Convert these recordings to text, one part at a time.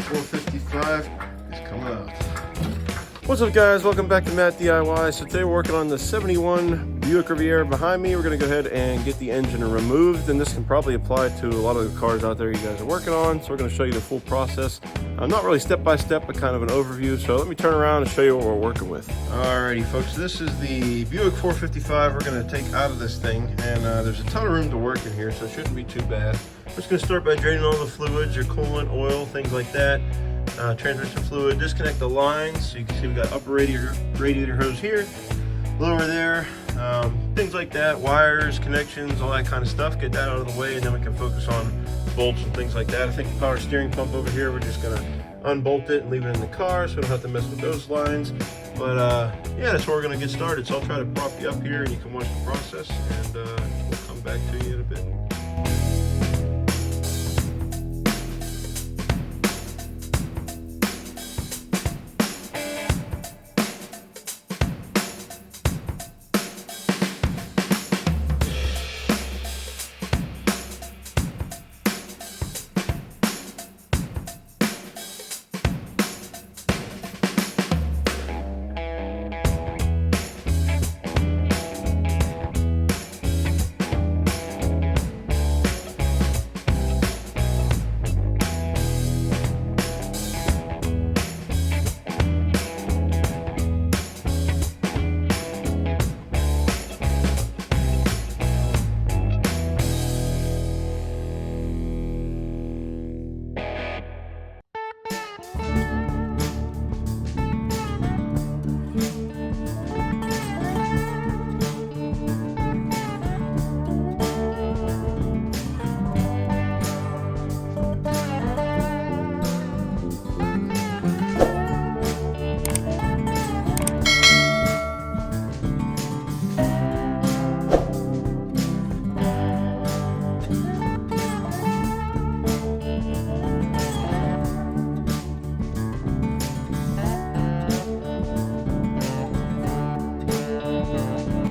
455 is coming out. What's up, guys? Welcome back to Matt DIY. So today we're working on the 71 Buick Riviera behind me. We're going to go ahead and get the engine removed, and this can probably apply to a lot of the cars out there you guys are working on. So we're going to show you the full process. Not really step by step, but kind of an overview. So let me turn around and show you what we're working with. Alrighty, folks. This is the Buick 455 we're going to take out of this thing, and there's a ton of room to work in here, so it shouldn't be too bad. We're just going to start by draining all the fluids, your coolant, oil, things like that. Transmission fluid, disconnect the lines. So you can see we got upper radiator hose here, lower there, things like that, wires, connections, all that kind of stuff. Get that out of the way, and then we can focus on bolts and things like that. I think the power steering pump over here, we're just gonna unbolt it and leave it in the car, so we don't have to mess with those lines. But yeah, that's where we're gonna get started. So I'll try to prop you up here and you can watch the process, and we'll come back to you in a bit.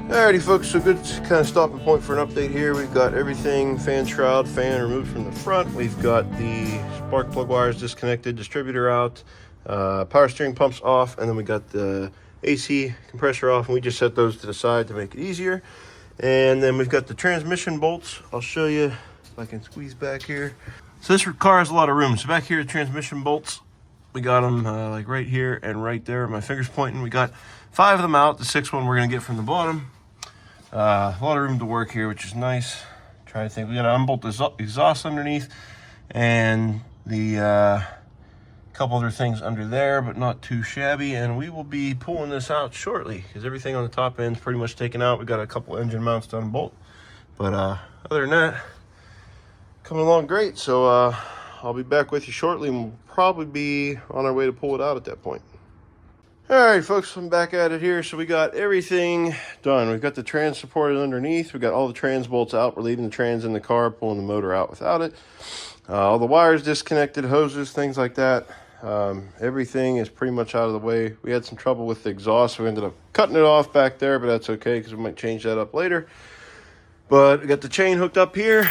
Alrighty, folks, so good kind of stopping point for an update here. We've got everything, fan shroud, fan removed from the front. We've got the spark plug wires disconnected, distributor out, power steering pumps off, and then we got the AC compressor off, and we just set those to the side to make it easier. And then we've got the transmission bolts. I'll show you if I can squeeze back here. So this car has a lot of room. So back here, the transmission bolts, we got them like right here and right there. My finger's pointing. We got 5 of them out. The 6th one we're gonna get from the bottom. A lot of room to work here, which is nice. Trying to think, we got to unbolt the exhaust underneath, and the couple other things under there, but not too shabby. And we will be pulling this out shortly because everything on the top end is pretty much taken out. We got a couple engine mounts to unbolt, but other than that, coming along great. So I'll be back with you shortly, and we'll probably be on our way to pull it out at that point. All right, folks, I'm back at it here. So we got everything done. We've got the trans supported underneath. We got all the trans bolts out. We're leaving the trans in the car, pulling the motor out without it. All the wires disconnected, hoses, things like that. Everything is pretty much out of the way. We had some trouble with the exhaust, so we ended up cutting it off back there, but that's okay because we might change that up later. But we got the chain hooked up here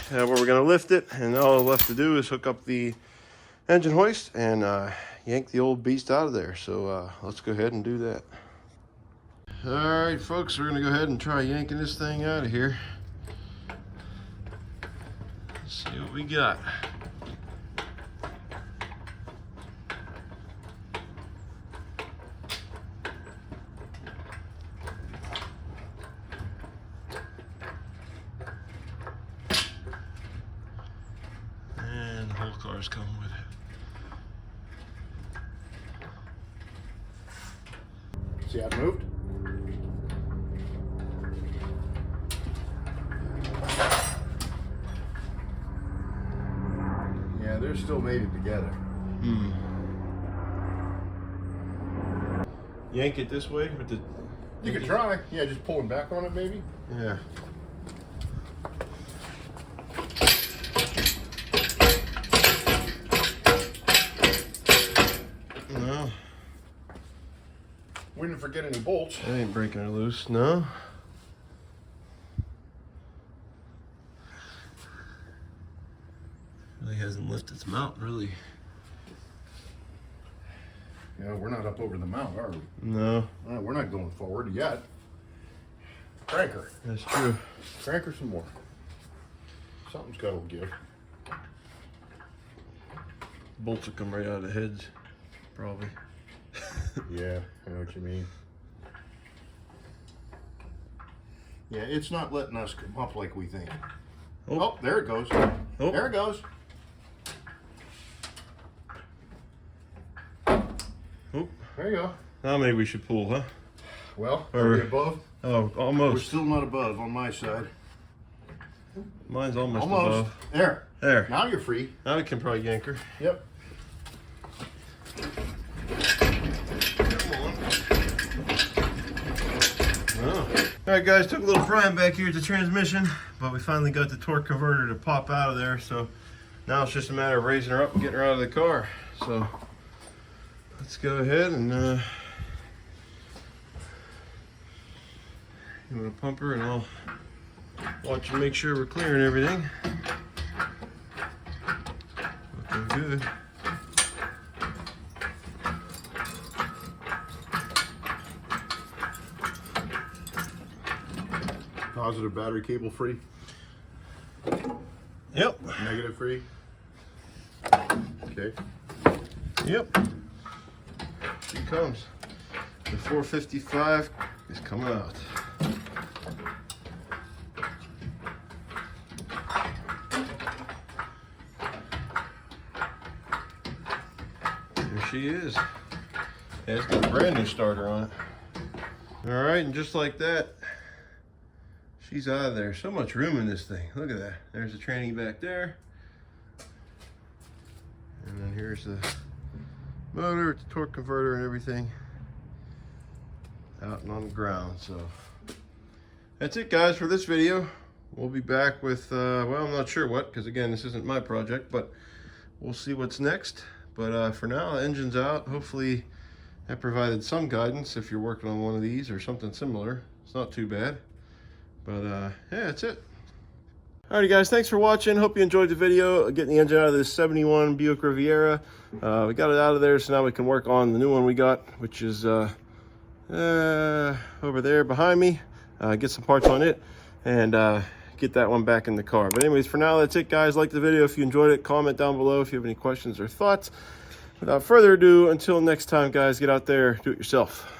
where we're going to lift it, and all left to do is hook up the engine hoist and yank the old beast out of there. So let's go ahead and do that. All right, folks, we're gonna go ahead and try yanking this thing out of here. Let's see what we got. And the whole car's coming with it. See how it moved? Yeah, they're still mated together. Yank it this way with the... You could try. Yeah, just pulling back on it maybe. Yeah. No. We didn't forget any bolts. I ain't breaking her loose, no. Really hasn't lifted its mount, really. Yeah, we're not up over the mount, are we? No, We're not going forward yet. Crank her. that's true. Crank her some more. Something's got to give. Bolts will come right out of the heads, probably. Yeah, I know what you mean. Yeah, it's not letting us come up like we think. Oh, there it goes. Oh. There it goes. Oh. There you go. Now maybe we should pull, huh? Well, Or- are we above? Oh, We're almost. still not above on my side. Mine's almost Almost. above. There. There. Now you're free. Now we can probably yank her. Yep. Oh. All right, guys, took a little prying back here at the transmission, but we finally got the torque converter to pop out of there. So now it's just a matter of raising her up and getting her out of the car. So let's go ahead and you want to pump her, and I'll watch you make sure we're clearing everything. Looking good. Positive battery cable free. Yep. Negative free. Okay. Yep. She comes. The 455 is coming out. There she is. Yeah, it's got a brand new starter on it. All right, and just like that, she's out of there. So much room in this thing. Look at that. There's the tranny back there. And then here's the motor with the torque converter and everything out and on the ground. So that's it, guys, for this video. We'll be back with well, I'm not sure what, because again, this isn't my project, but we'll see what's next. But for now, the engine's out. Hopefully that provided some guidance if you're working on one of these or something similar. It's not too bad. But yeah, that's it. Alrighty, guys, thanks for watching. Hope you enjoyed the video, getting the engine out of this 71 Buick Riviera. We got it out of there, so now we can work on the new one we got, which is over there behind me. Get some parts on it and get that one back in the car. But anyways, for now, that's it, guys. Like the video if you enjoyed it. Comment down below if you have any questions or thoughts. Without further ado, until next time, guys, get out there, do it yourself.